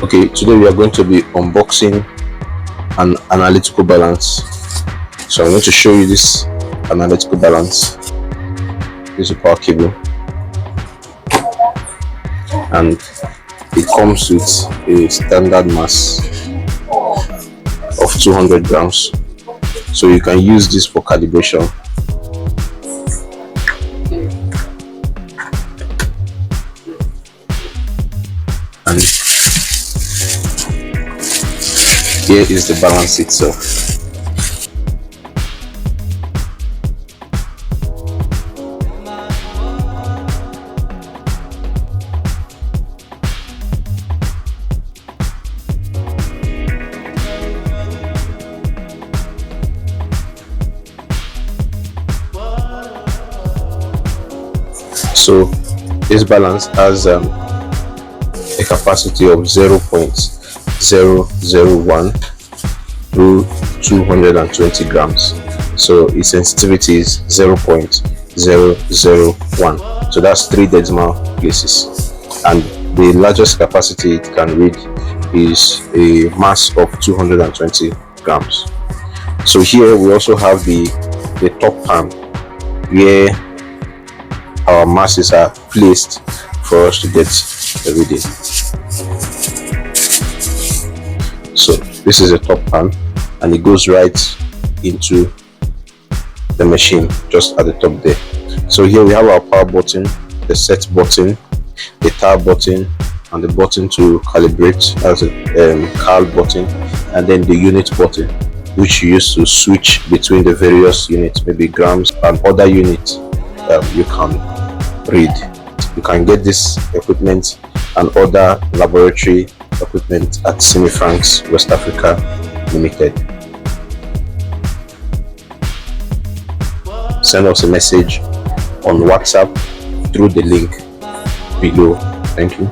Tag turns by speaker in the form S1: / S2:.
S1: Okay, today we are going to be unboxing an analytical balance. So I'm going to show you this analytical balance. This is a power cable, and it comes with a standard mass of 200 grams. So you can use this for calibration. And here is the balance itself. So this balance has a capacity of 0.001 through 220 grams. So its sensitivity is 0.001. So that's 3 decimal places. And the largest capacity it can read is a mass of 220 grams. So here we also have the top pan where our masses are placed for us to get the reading. So this is a top pan, and it goes right into the machine just at the top there. So here we have our power button, the set button, the tab button, and the button to calibrate as a cal button, and then the unit button, which you use to switch between the various units, maybe grams and other units you can read. You can get this equipment and other laboratory equipment at Simmyfranks West Africa Limited. Send us a message on WhatsApp through the link below. Thank you.